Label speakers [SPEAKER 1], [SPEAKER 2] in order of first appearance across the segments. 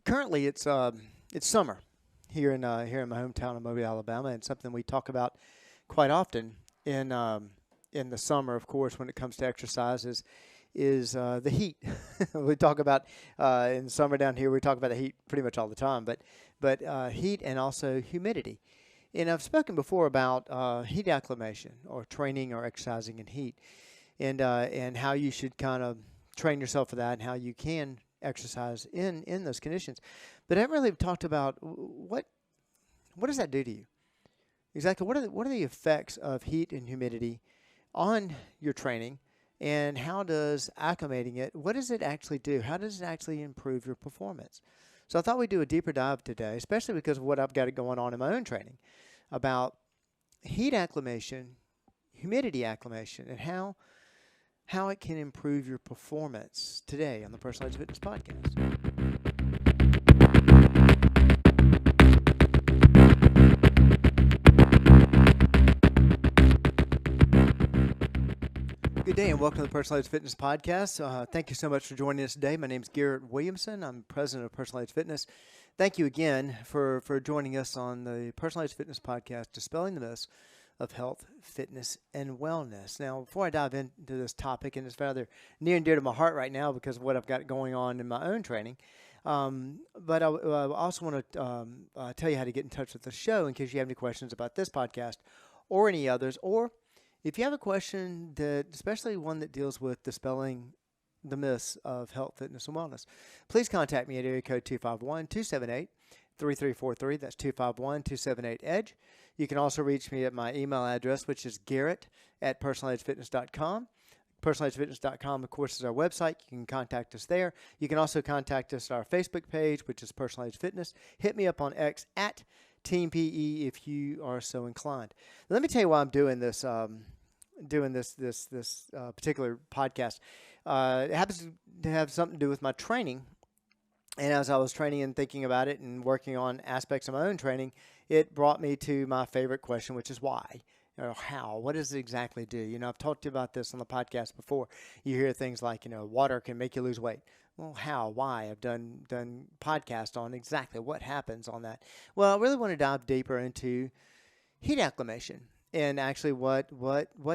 [SPEAKER 1] Currently, it's summer here in my hometown of Mobile, Alabama, and something we talk about quite often in the summer, of course, when it comes to exercise is the heat. We talk about in summer down here. We talk about the heat pretty much all the time, but heat and also humidity. And I've spoken before about heat acclimation or training or exercising in heat, and how you should kind of train yourself for that and how you can exercise in those conditions. But I haven't really talked about what does that do to you exactly. What are the effects of heat and humidity on your training, and how does acclimating it? What does it actually do? How does it actually improve your performance? So I thought we'd do a deeper dive today, especially because of what I've got going on in my own training about heat acclimation, humidity acclimation, and how it can improve your performance today on the Personalized Fitness Podcast. Good day and welcome to the Personalized Fitness Podcast. Thank you so much for joining us today. My name is Garrett Williamson. I'm president of Personalized Fitness. Thank you again for joining us on the Personalized Fitness Podcast, Dispelling the Myths of Health, Fitness, and Wellness. Now, before I dive into this topic, and it's rather near and dear to my heart right now because of what I've got going on in my own training, but I also want to tell you how to get in touch with the show in case you have any questions about this podcast or any others, or if you have a question that, especially one that deals with dispelling the myths of health, fitness, and wellness, please contact me at area code 251-278-3343. That's 251-278-EDGE. You can also reach me at my email address, which is garrett@personalizedfitness.com. Personalizedfitness.com, of course, is our website. You can contact us there. You can also contact us at our Facebook page, which is Personalized Fitness. Hit me up on X at Team PE if you are so inclined. Let me tell you why I'm doing this particular podcast. It happens to have something to do with my training. And as I was training and thinking about it and working on aspects of my own training, it brought me to my favorite question, which is why. Or how? What does it exactly do? I've talked to you about this on the podcast before. You hear things like, water can make you lose weight. Well, how? Why? I've done podcasts on exactly what happens on that. Well, I really want to dive deeper into heat acclimation and actually what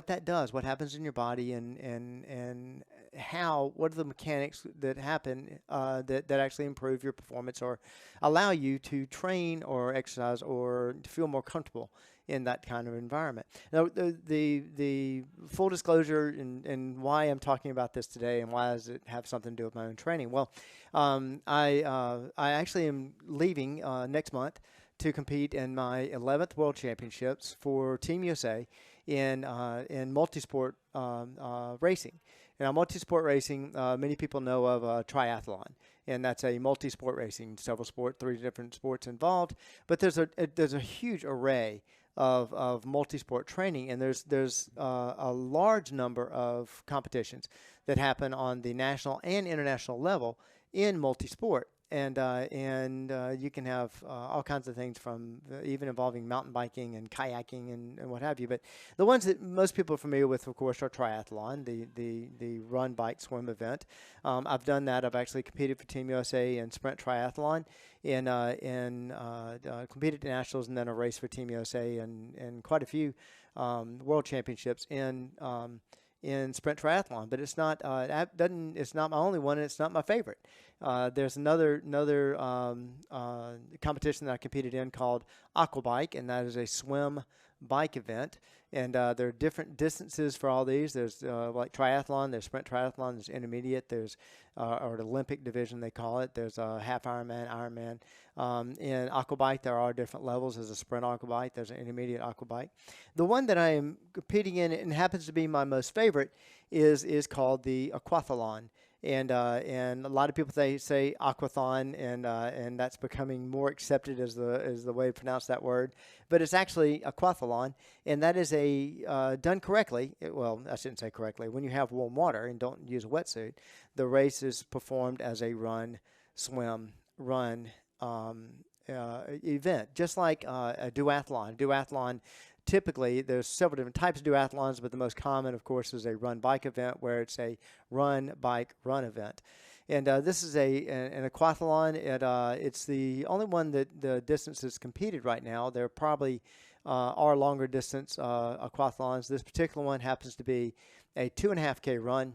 [SPEAKER 1] that does, what happens in your body, and how, what are the mechanics that happen that actually improve your performance or allow you to train or exercise or to feel more comfortable in that kind of environment. Now, the full disclosure and why I'm talking about this today and why does it have something to do with my own training? Well, I actually am leaving next month to compete in my 11th World Championships for Team USA in multisport racing. Now, multisport racing, many people know of triathlon, and that's a multisport racing, several sports, 3 different sports involved. But there's a huge array of multisport training, and there's a large number of competitions that happen on the national and international level in multisport. And you can have all kinds of things from even involving mountain biking and kayaking and what have you. But the ones that most people are familiar with, of course, are triathlon, the run, bike, swim event. I've done that. I've actually competed for Team USA in sprint triathlon, and competed at nationals, and then a race for Team USA and quite a few world championships in sprint triathlon, but it's not it's not my only one, and it's not my favorite. There's another competition that I competed in called Aquabike, and that is a swim bike event. And there are different distances for all these. There's like triathlon, there's sprint triathlon, there's intermediate, there's or the Olympic division they call it. There's a half Ironman, Ironman. In aquabike, there are different levels. There's a sprint aquabike, there's an intermediate aquabike. The one that I am competing in and happens to be my most favorite is called the aquathlon. And a lot of people say aquathon, and that's becoming more accepted as the way to pronounce that word. But it's actually aquathlon, and that is done correctly. Well, I shouldn't say correctly. When you have warm water and don't use a wetsuit, the race is performed as a run, swim, run event, just like a duathlon. Duathlon. Typically, there's several different types of duathlons, but the most common, of course, is a run-bike event where it's a run-bike-run event. And this is an aquathlon. It's the only one that the distance is competed right now. There probably are longer distance aquathlons. This particular one happens to be a 2.5K run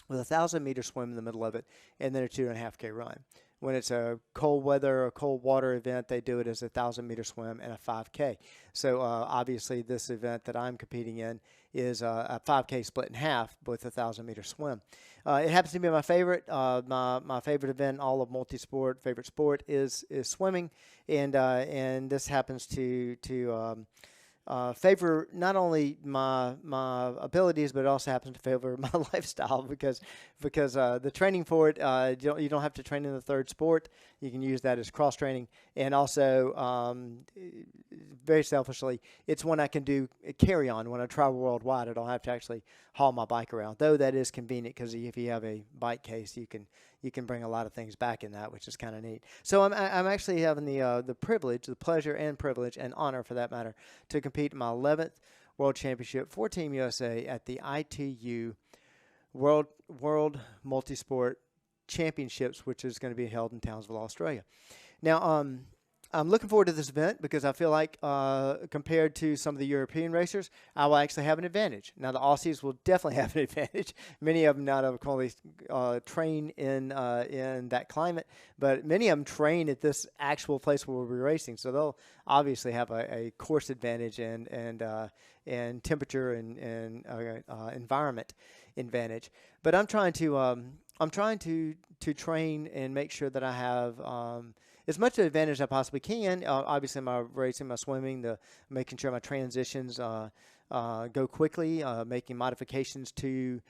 [SPEAKER 1] with a 1,000-meter swim in the middle of it, and then a 2.5K run. When it's a cold weather or cold water event, they do it as a 1,000-meter swim and a 5K. So obviously, this event that I'm competing in is a 5K split in half with a 1,000-meter swim. It happens to be my favorite. My favorite event in all of multisport. Favorite sport is swimming, and this happens to favor not only my abilities, but it also happens to favor my lifestyle because the training for it, you don't have to train in the third sport. You can use that as cross training, and also very selfishly, it's one I can do carry on when I travel worldwide. I don't have to actually haul my bike around, though that is convenient because if you have a bike case, you can bring a lot of things back in that, which is kind of neat. So I'm actually having the privilege, the pleasure and privilege and honor for that matter, to compete in my 11th World Championship for Team USA at the ITU World Multisport Championships, which is going to be held in Townsville, Australia. Now, I'm looking forward to this event because I feel like compared to some of the European racers, I will actually have an advantage. Now, the Aussies will definitely have an advantage. Many of them not only train in that climate, but many of them train at this actual place where we'll be racing. So they'll obviously have a course advantage and temperature and environment advantage. But I'm trying to train and make sure that I have as much of an advantage as I possibly can. Obviously, my racing, my swimming, making sure my transitions go quickly, making modifications to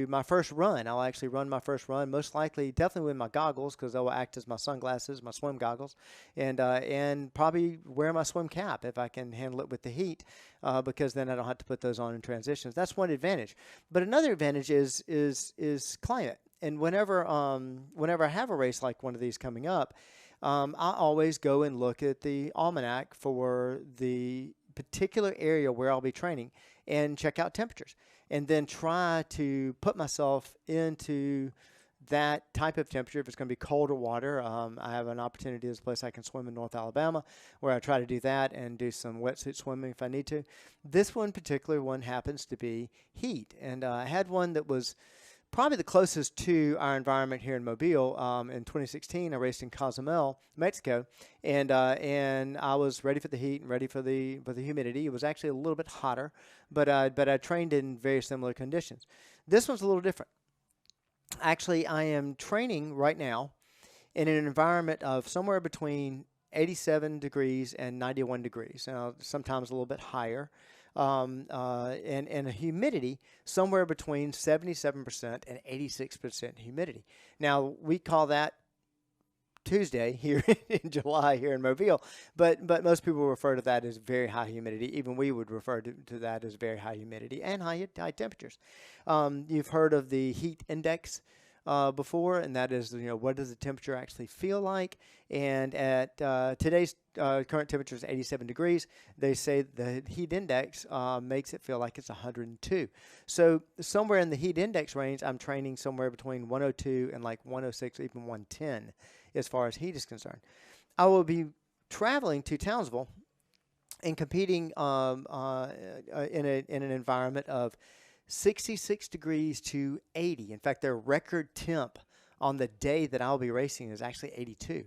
[SPEAKER 1] my first run. I'll actually run my first run, most likely, definitely with my goggles because they will act as my sunglasses, my swim goggles, and probably wear my swim cap if I can handle it with the heat, because then I don't have to put those on in transitions. That's one advantage. But another advantage is climate. And whenever I have a race like one of these coming up, I always go and look at the almanac for the particular area where I'll be training and check out temperatures and then try to put myself into that type of temperature. If it's going to be colder water, I have an opportunity. There's a place I can swim in North Alabama where I try to do that and do some wetsuit swimming if I need to. This particular one happens to be heat. And I had one that was probably the closest to our environment here in Mobile. In 2016, I raced in Cozumel, Mexico, and I was ready for the heat and ready for the humidity. It was actually a little bit hotter, but I trained in very similar conditions. This one's a little different. Actually, I am training right now in an environment of somewhere between 87 degrees and 91 degrees. Now, sometimes a little bit higher. And a humidity somewhere between 77% and 86% humidity. Now, we call that Tuesday here in July here in Mobile, but most people refer to that as very high humidity. Even we would refer to that as very high humidity and high temperatures. You've heard of the heat index before, and that is, what does the temperature actually feel like? And at today's current temperature is 87 degrees. They say the heat index makes it feel like it's 102. So somewhere in the heat index range, I'm training somewhere between 102 and like 106, even 110 as far as heat is concerned. I will be traveling to Townsville and competing in an environment of 66 degrees to 80. In fact, their record temp on the day that I'll be racing is actually 82.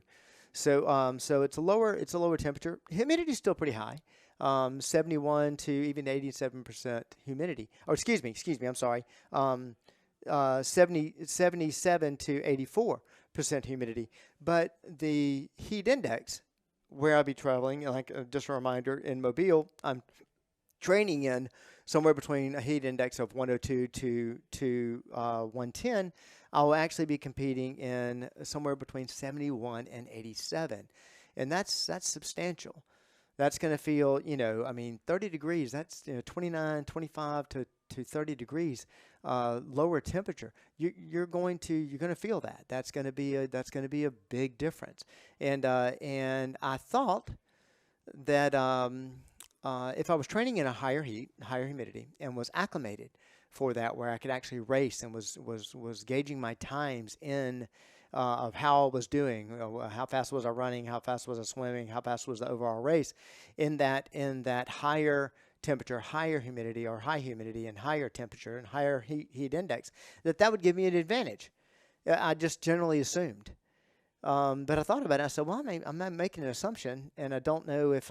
[SPEAKER 1] So it's a lower temperature. Humidity is still pretty high, 71 to even 87% humidity. Or excuse me, I'm sorry, 77 to 84% humidity. But the heat index, where I'll be traveling, like just a reminder, in Mobile, I'm training in somewhere between a heat index of 102 to 110. I'll actually be competing in somewhere between 71 and 87. And that's substantial. That's going to feel, 30 degrees, that's 29, 25 to 30 degrees lower temperature. You're going to feel that. That's going to be a big difference. And I thought that if I was training in a higher heat, higher humidity, and was acclimated for that, where I could actually race and was gauging my times in of how I was doing, how fast was I running, how fast was I swimming, how fast was the overall race, in that higher temperature, higher humidity, or high humidity and higher temperature and higher heat index, that would give me an advantage. I just generally assumed. But I thought about it. I said, well, I'm making an assumption, and I don't know if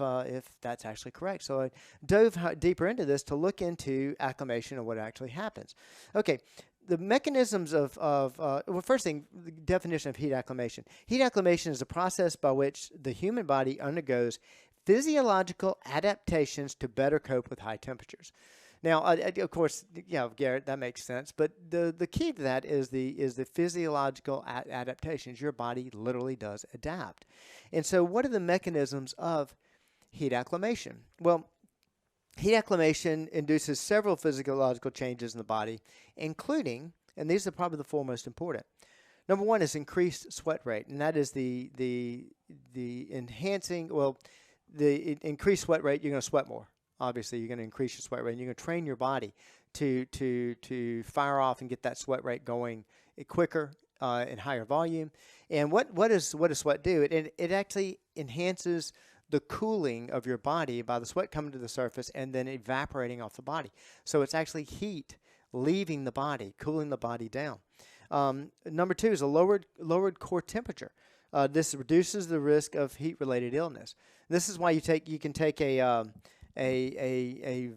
[SPEAKER 1] that's actually correct. So I dove deeper into this to look into acclimation and what actually happens. Okay, the mechanisms well, first thing, the definition of heat acclimation. Heat acclimation is a process by which the human body undergoes physiological adaptations to better cope with high temperatures. Now, of course, yeah, Garrett, that makes sense. But the key to that is the physiological adaptations. Your body literally does adapt. And so what are the mechanisms of heat acclimation? Well, heat acclimation induces several physiological changes in the body, including, and these are probably the four most important. Number one is increased sweat rate, and that is the enhancing, well, the increased sweat rate, you're going to sweat more. Obviously, you're going to increase your sweat rate, and you're going to train your body to fire off and get that sweat rate going quicker in higher volume. And what does sweat do? It actually enhances the cooling of your body by the sweat coming to the surface and then evaporating off the body. So it's actually heat leaving the body, cooling the body down. Number two is a lowered core temperature. This reduces the risk of heat-related illness. This is why you can take a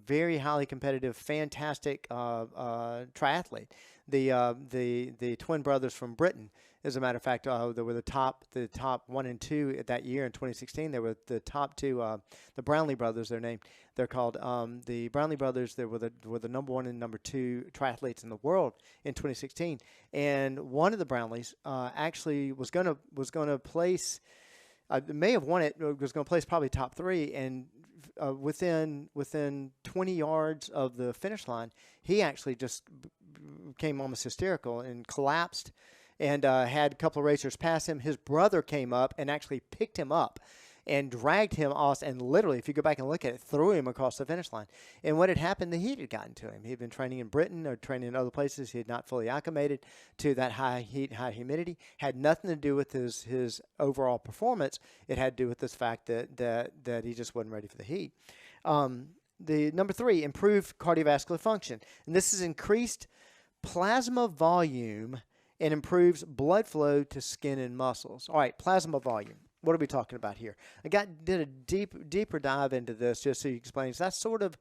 [SPEAKER 1] very highly competitive, fantastic triathlete. The twin brothers from Britain, as a matter of fact, they were the top 1 and 2 at that year in 2016. They were the top two. The Brownlee brothers, they're called. The Brownlee brothers, they were the number 1 and number 2 triathletes in the world in 2016. And one of the Brownlees actually was going to place. May have won it. Was going to place probably top 3, and within 20 yards of the finish line, he actually just became almost hysterical and collapsed, and had a couple of racers pass him. His brother came up and actually picked him up and dragged him off, and literally, if you go back and look at it, threw him across the finish line. And what had happened, the heat had gotten to him. He had been training in Britain or training in other places. He had not fully acclimated to that high heat, high humidity. Had nothing to do with his overall performance. It had to do with this fact that he just wasn't ready for the heat. The number 3, improved cardiovascular function. And this is increased plasma volume and improves blood flow to skin and muscles. All right, plasma volume. What are we talking about here? I did a deeper dive into this just so you explain. So I sort of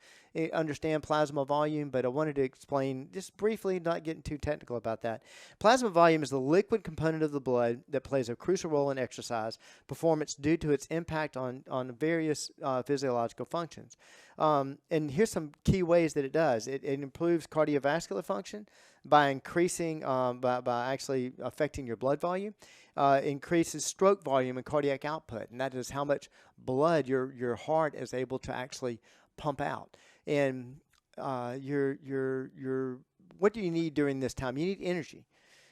[SPEAKER 1] understand plasma volume, but I wanted to explain just briefly, not getting too technical about that. Plasma volume is the liquid component of the blood that plays a crucial role in exercise performance due to its impact on various physiological functions. And here's some key ways that it does. It improves cardiovascular function by increasing, by actually affecting your blood volume. Increases stroke volume and cardiac output, and that is how much blood your heart is able to actually pump out. And what do you need during this time? You need energy.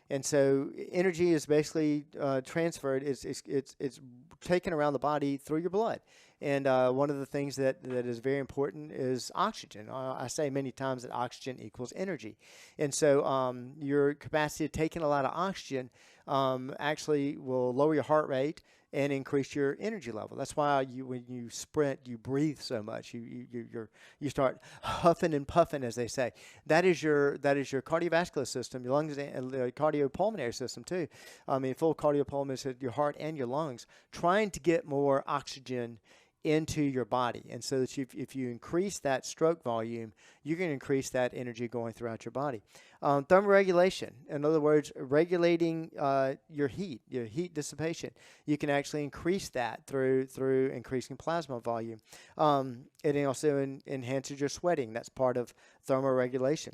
[SPEAKER 1] And so energy is basically transferred. It's taken around the body through your blood. And one of the things that is very important is oxygen. I say many times that oxygen equals energy. And so your capacity of taking a lot of oxygen actually will lower your heart rate and increase your energy level. That's why when you sprint, you breathe so much. You start huffing and puffing, as they say. That is your cardiovascular system, your lungs, and the cardiopulmonary system too. I mean, full cardiopulmonary system, your heart and your lungs, trying to get more oxygen into your body. And so that if you increase that stroke volume, you can increase that energy going throughout your body. Thermoregulation, in other words, regulating your heat dissipation. You can actually increase that through increasing plasma volume. It also enhances your sweating. That's part of thermoregulation.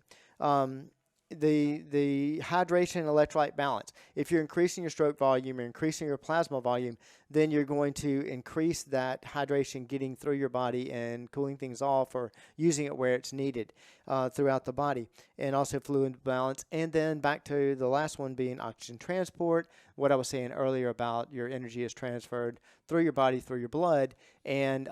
[SPEAKER 1] The hydration and electrolyte balance. If you're increasing your stroke volume or increasing your plasma volume, then you're going to increase that hydration getting through your body and cooling things off or using it where it's needed throughout the body. And also fluid balance. And then back to the last one being oxygen transport, what I was saying earlier about your energy is transferred through your body, through your blood, and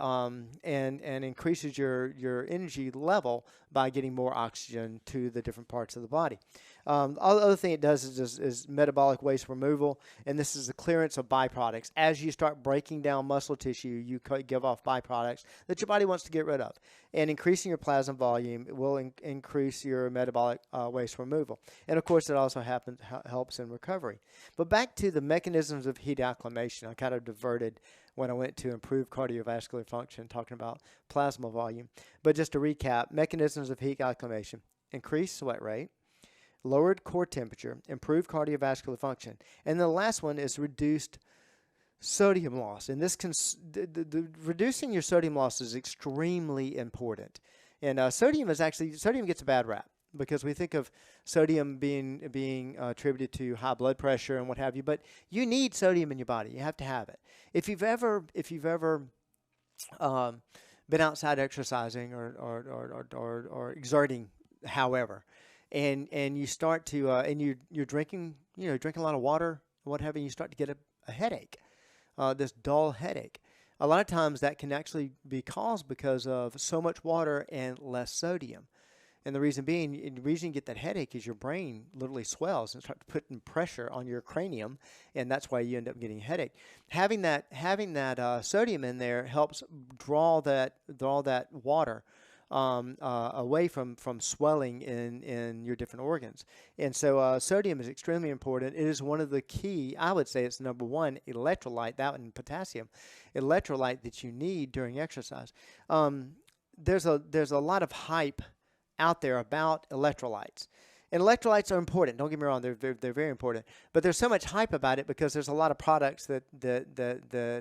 [SPEAKER 1] increases your energy level by getting more oxygen to the different parts of the body. The other thing it does is metabolic waste removal, and this is the clearance of byproducts. As you start breaking down muscle tissue, you give off byproducts that your body wants to get rid of. And increasing your plasma volume will increase your metabolic waste removal. And of course, it also helps in recovery. But back to the mechanisms of heat acclimation, I kind of diverted when I went to improve cardiovascular function, talking about plasma volume. But just to recap, mechanisms of heat acclimation: increased sweat rate, lowered core temperature, improved cardiovascular function. And the last one is reduced sodium loss. And this reducing your sodium loss is extremely important. And sodium gets a bad rap because we think of sodium being attributed to high blood pressure and what have you. But you need sodium in your body. You have to have it. If you've ever been outside exercising or exerting, however, and you start to and you're drinking a lot of water, what have you, you start to get a headache, this dull headache. A lot of times that can actually be caused because of so much water and less sodium. And the reason you get that headache is your brain literally swells and starts putting pressure on your cranium, and that's why you end up getting a headache. Having that sodium in there helps draw that water away from swelling in your different organs. And so sodium is extremely important. It is one of the key, I would say it's number one, electrolyte, that and potassium, electrolyte that you need during exercise. There's a lot of hype out there about electrolytes. And electrolytes are important. Don't get me wrong; they're very important. But there's so much hype about it because there's a lot of products that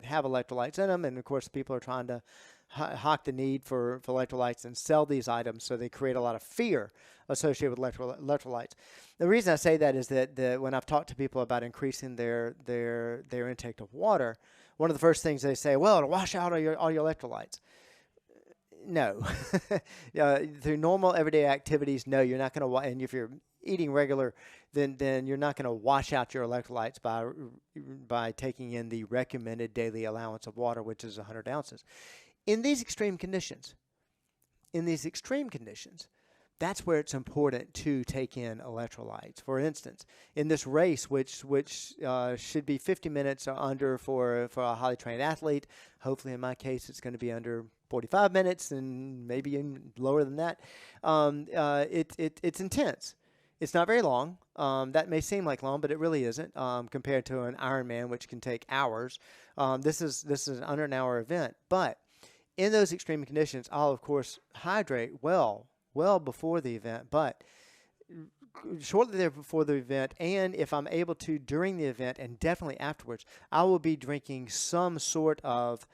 [SPEAKER 1] have electrolytes in them, and of course, people are trying to hawk the need for electrolytes and sell these items, so they create a lot of fear associated with electrolytes. The reason I say that is that when I've talked to people about increasing their intake of water, one of the first things they say, well, it'll wash out all your electrolytes. No. Through normal everyday activities, no, you're not going to. And if you're eating regular, then you're not going to wash out your electrolytes by taking in the recommended daily allowance of water, which is 100 ounces. In these extreme conditions, that's where it's important to take in electrolytes. For instance, in this race, which should be 50 minutes or under for a highly trained athlete, hopefully in my case it's going to be under 45 minutes and maybe even lower than that. It's intense. It's not very long. That may seem like long, but it really isn't compared to an Ironman, which can take hours. This is an under an hour event. But in those extreme conditions, I'll, of course, hydrate well before the event, but shortly there before the event, and if I'm able to during the event, and definitely afterwards, I will be drinking some sort of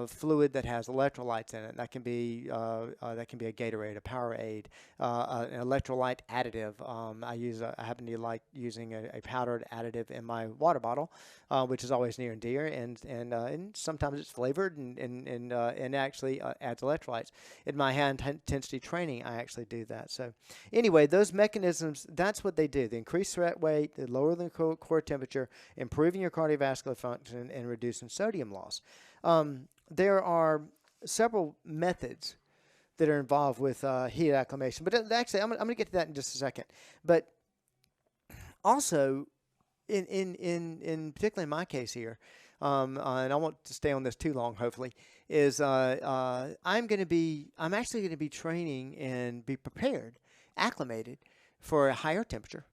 [SPEAKER 1] fluid that has electrolytes in it. That can be a Gatorade, a Powerade, an electrolyte additive. I happen to like using a powdered additive in my water bottle, which is always near and dear, and sometimes it's flavored and actually adds electrolytes. In my high intensity training, I actually do that. So anyway, those mechanisms, that's what they do. They increase sweat rate, they lower the core temperature, improving your cardiovascular function, and reducing sodium loss. There are several methods that are involved with heat acclimation, but actually, I'm going to get to that in just a second. But also, in particularly in my case here, and I won't stay on this too long. Hopefully, is I'm actually going to be training and be prepared, acclimated for a higher temperature.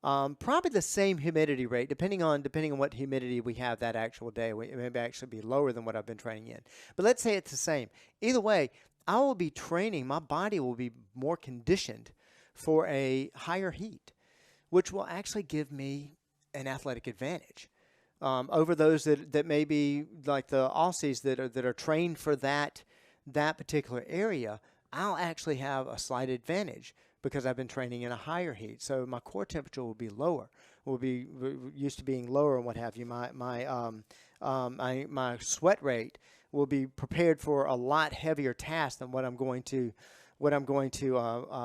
[SPEAKER 1] Probably the same humidity rate, depending on what humidity we have that actual day. It may actually be lower than what I've been training in. But let's say it's the same. Either way, I will be training. My body will be more conditioned for a higher heat, which will actually give me an athletic advantage over those that may be like the Aussies that are trained for that particular area. I'll actually have a slight advantage because I've been training in a higher heat. So my core temperature will be lower, will be used to being lower and what have you. My sweat rate will be prepared for a lot heavier task than what I'm going to what I'm going to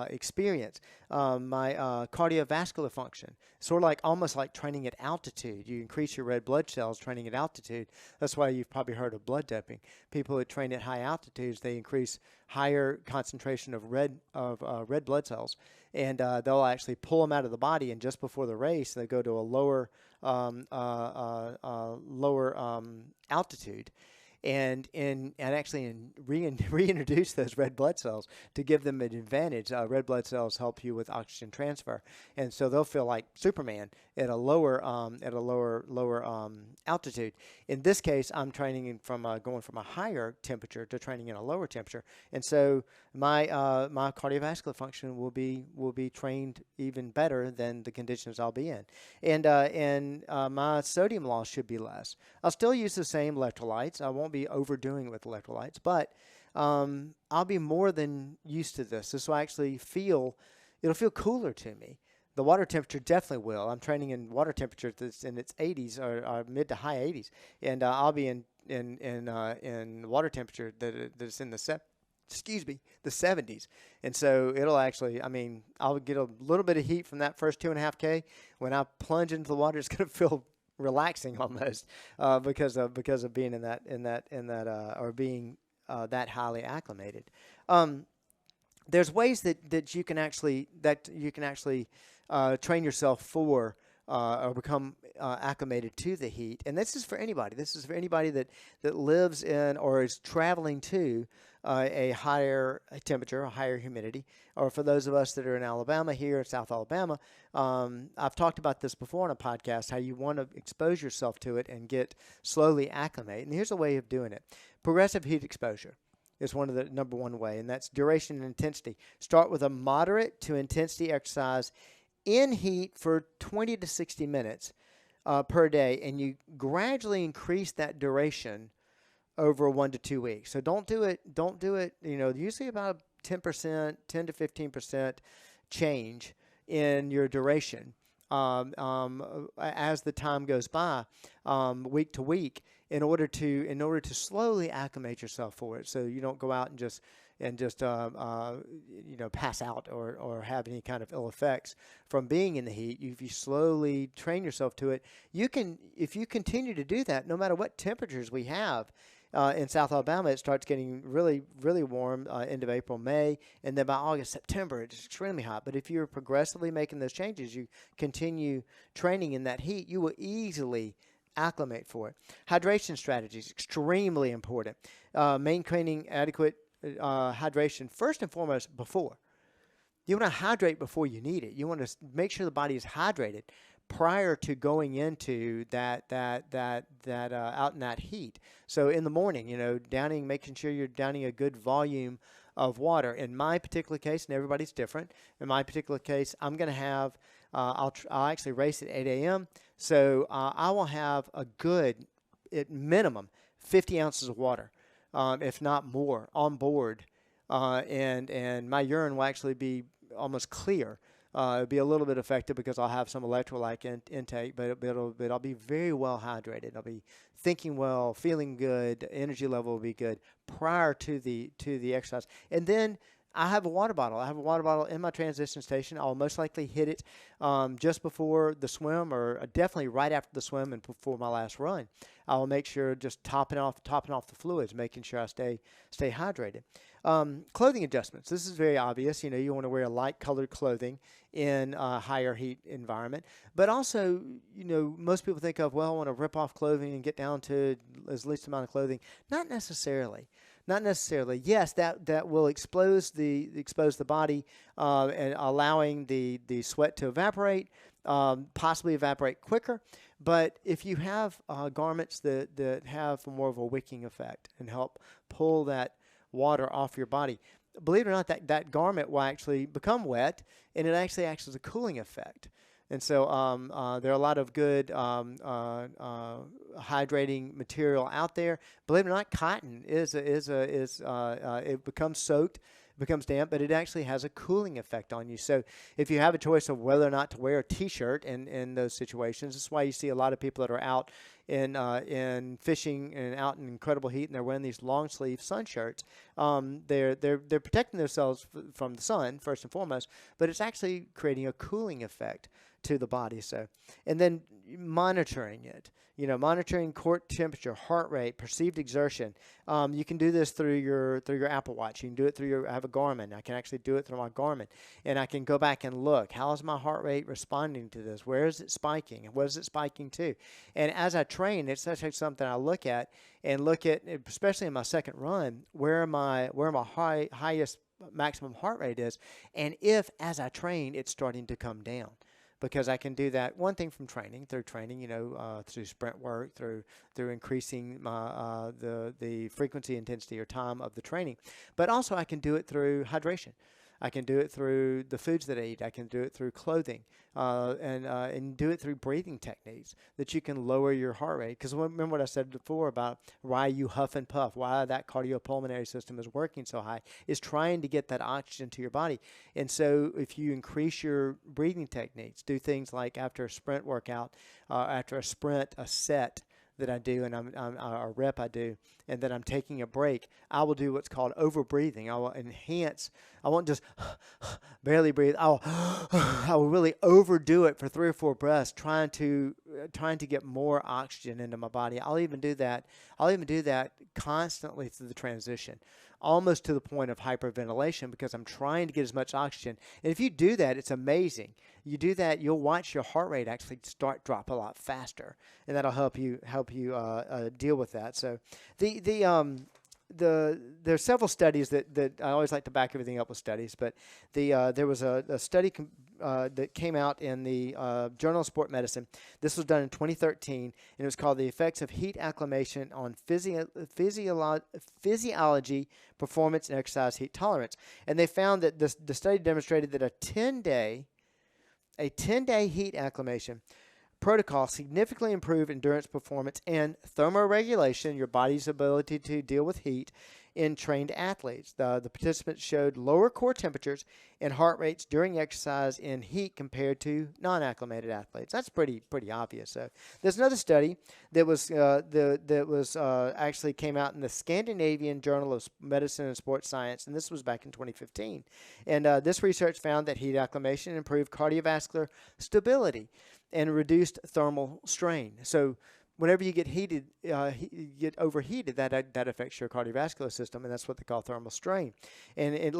[SPEAKER 1] experience. My cardiovascular function, sort of like almost like training at altitude. You increase your red blood cells training at altitude. That's why you've probably heard of blood doping. People that train at high altitudes, they increase higher concentration of red blood cells, and they'll actually pull them out of the body. And just before the race, they go to a lower altitude, and actually reintroduce those red blood cells to give them an advantage. Red blood cells help you with oxygen transfer, and so they'll feel like Superman at a lower altitude. In this case, I'm training from going from a higher temperature to training in a lower temperature, and so my cardiovascular function will be trained even better than the conditions I'll be in, and my sodium loss should be less. I'll still use the same electrolytes. I won't be overdoing it with electrolytes, but I'll be more than used to this. This will actually it'll feel cooler to me. The water temperature definitely will. I'm training in water temperature that's in its 80s or mid to high 80s, and I'll be in water temperature that's in the 70s. And so it'll actually, I'll get a little bit of heat from that first 2.5K. When I plunge into the water, it's going to feel relaxing almost because of being in that or being that highly acclimated. There's ways that you can actually train yourself for or become acclimated to the heat. And this is for anybody. This is for anybody that lives in or is traveling to a higher temperature, a higher humidity, or for those of us that are in Alabama here, South Alabama. I've talked about this before on a podcast, how you want to expose yourself to it and get slowly acclimate. And here's a way of doing it. Progressive heat exposure is one of the number one way, and that's duration and intensity. Start with a moderate to intensity exercise in heat for 20 to 60 minutes per day, and you gradually increase that duration over 1 to 2 weeks. So don't do it, usually about 10%, 10 to 15% change in your duration as the time goes by, week to week, in order to slowly acclimate yourself for it, so you don't go out and just pass out or have any kind of ill effects from being in the heat. If you slowly train yourself to it, if you continue to do that, no matter what temperatures we have. In South Alabama, it starts getting really, really warm end of April, May, and then by August, September, it's extremely hot. But if you're progressively making those changes, you continue training in that heat, you will easily acclimate for it. Hydration strategies, extremely important. Maintaining adequate hydration, first and foremost, before. You want to hydrate before you need it. You want to make sure the body is hydrated prior to going into that out in that heat. So in the morning, making sure you're downing a good volume of water. In my particular case, and everybody's different, in my particular case, I'm going to have, I'll actually race at 8 a.m., so I will have a good, at minimum, 50 ounces of water, if not more, on board, and my urine will actually be almost clear. It'll be a little bit affected because I'll have some electrolyte intake, but I'll be very well hydrated. I'll be thinking well, feeling good, energy level will be good prior to the exercise. And then I have a water bottle. I have a water bottle in my transition station. I'll most likely hit it just before the swim, or definitely right after the swim and before my last run. I'll make sure just topping off the fluids, making sure I stay hydrated. Clothing adjustments. This is very obvious. You want to wear light colored clothing in a higher heat environment. But also, most people think of, well, I want to rip off clothing and get down to as least amount of clothing. Not necessarily. Not necessarily. Yes, that will expose the body and allowing the sweat to evaporate, possibly evaporate quicker. But if you have garments that have more of a wicking effect and help pull that water off your body, believe it or not, that garment will actually become wet, and it actually acts as a cooling effect. And so there are a lot of good hydrating material out there. Believe it or not, cotton it becomes soaked becomes damp, but it actually has a cooling effect on you. So if you have a choice of whether or not to wear a T-shirt in those situations, that's why you see a lot of people that are out in fishing and out in incredible heat, and they're wearing these long sleeve sun shirts. They're protecting themselves from the sun first and foremost, but it's actually creating a cooling effect to the body. So, and then monitoring it. Monitoring core temperature, heart rate, perceived exertion. You can do this through your Apple Watch. You can do it through I have a Garmin. I can actually do it through my Garmin, and I can go back and look. How is my heart rate responding to this? Where is it spiking, and what is it spiking to? And as I train, it's actually something I look at, especially in my second run, where my highest maximum heart rate is, and if as I train it's starting to come down. Because I can do that, one thing from training, through sprint work, through increasing my the frequency, intensity, or time of the training. But also I can do it through hydration. I can do it through the foods that I eat. I can do it through clothing, and do it through breathing techniques that you can lower your heart rate. Because remember what I said before about why you huff and puff, why that cardiopulmonary system is working so high, is trying to get that oxygen to your body. And so if you increase your breathing techniques, do things like after a sprint workout, after a sprint, a set that I do, and a rep I do, and then I'm taking a break, I will do what's called over breathing. I will enhance. I won't just barely breathe. I will really overdo it for 3 or 4 breaths, trying to get more oxygen into my body. I'll even do that constantly through the transition, almost to the point of hyperventilation, because I'm trying to get as much oxygen. And if you do that, it's amazing. You do that, you'll watch your heart rate actually drop a lot faster, and that'll help you deal with that. So there's several studies that I always like to back everything up with studies, but there was a study that came out in the Journal of Sport Medicine. This was done in 2013, and it was called The Effects of Heat Acclimation on Physiology, Performance, and Exercise Heat Tolerance. And they found that the study demonstrated that a 10-day heat acclimation protocol significantly improved endurance performance and thermoregulation, your body's ability to deal with heat, in trained athletes. The participants showed lower core temperatures and heart rates during exercise in heat compared to non-acclimated athletes. That's pretty obvious. So there's another study that was actually came out in the Scandinavian Journal of Medicine and Sports Science, and this was back in 2015. And this research found that heat acclimation improved cardiovascular stability and reduced thermal strain. So whenever you get heated, you get overheated, that affects your cardiovascular system, and that's what they call thermal strain. And it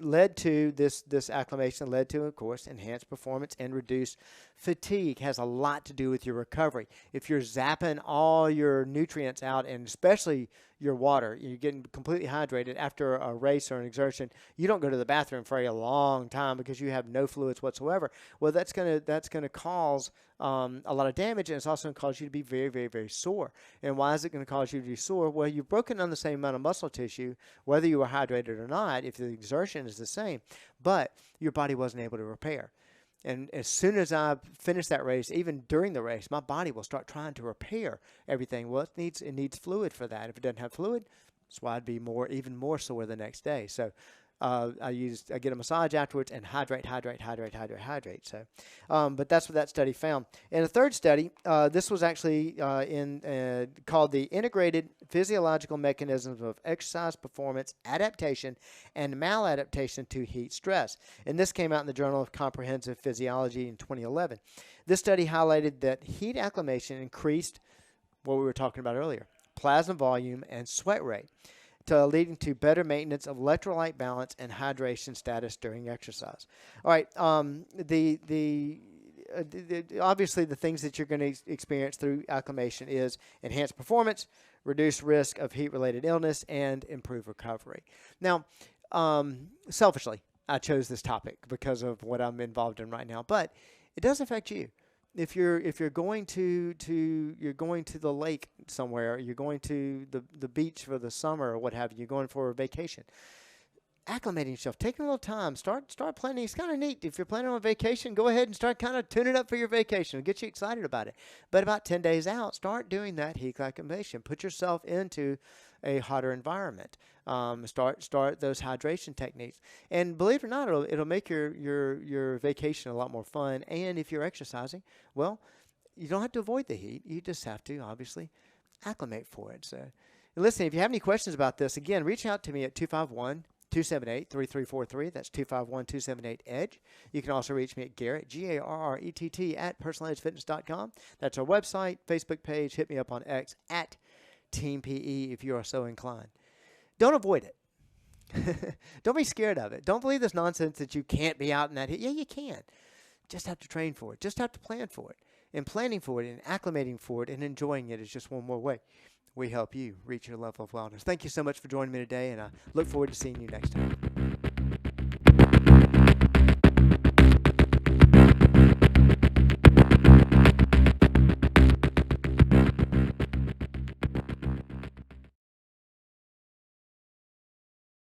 [SPEAKER 1] led to this acclimation, led to, of course, enhanced performance and reduced fatigue. Has a lot to do with your recovery. If you're zapping all your nutrients out, and especially your water, you're getting completely hydrated after a race or an exertion, you don't go to the bathroom for a long time because you have no fluids whatsoever. Well, that's gonna cause a lot of damage, and it's also going to cause you to be very, very, very sore. And why is it going to cause you to be sore? Well, you've broken down the same amount of muscle tissue, whether you were hydrated or not, if the exertion is the same, but your body wasn't able to repair. And as soon as I finish that race, even during the race, my body will start trying to repair everything. Well, it needs fluid for that. If it doesn't have fluid, that's why I'd be even more sore the next day. So I get a massage afterwards and hydrate. So, but that's what that study found. And a third study, this was actually called the Integrated Physiological Mechanisms of Exercise Performance Adaptation and Maladaptation to Heat Stress. And this came out in the Journal of Comprehensive Physiology in 2011. This study highlighted that heat acclimation increased what we were talking about earlier, plasma volume and sweat rate, leading to better maintenance of electrolyte balance and hydration status during exercise. All right, obviously the things that you're going to experience through acclimation is enhanced performance, reduced risk of heat-related illness, and improved recovery. Now, selfishly, I chose this topic because of what I'm involved in right now, but it does affect you. If you're going to the lake somewhere, you're going to the beach for the summer or what have you, you're going for a vacation, acclimating yourself, taking a little time, start planning. It's kind of neat. If you're planning on vacation, go ahead and start kind of tuning up for your vacation. It'll get you excited about it. But about 10 days out, start doing that heat acclimation. Put yourself into a hotter environment. Start those hydration techniques. And believe it or not, it'll make your vacation a lot more fun. And if you're exercising, well, you don't have to avoid the heat. You just have to, obviously, acclimate for it. So, listen, if you have any questions about this, again, reach out to me at 251-278-3343. That's 251-278-EDGE. You can also reach me at Garrett, Garrett, at personalizedfitness.com. That's our website, Facebook page. Hit me up on X at Team PE if you are so inclined. Don't avoid it. Don't be scared of it. Don't believe this nonsense that you can't be out in that heat. Yeah, you can. Just have to train for it. Just have to plan for it. And planning for it and acclimating for it and enjoying it is just one more way we help you reach your level of wellness. Thank you so much for joining me today, and I look forward to seeing you next time.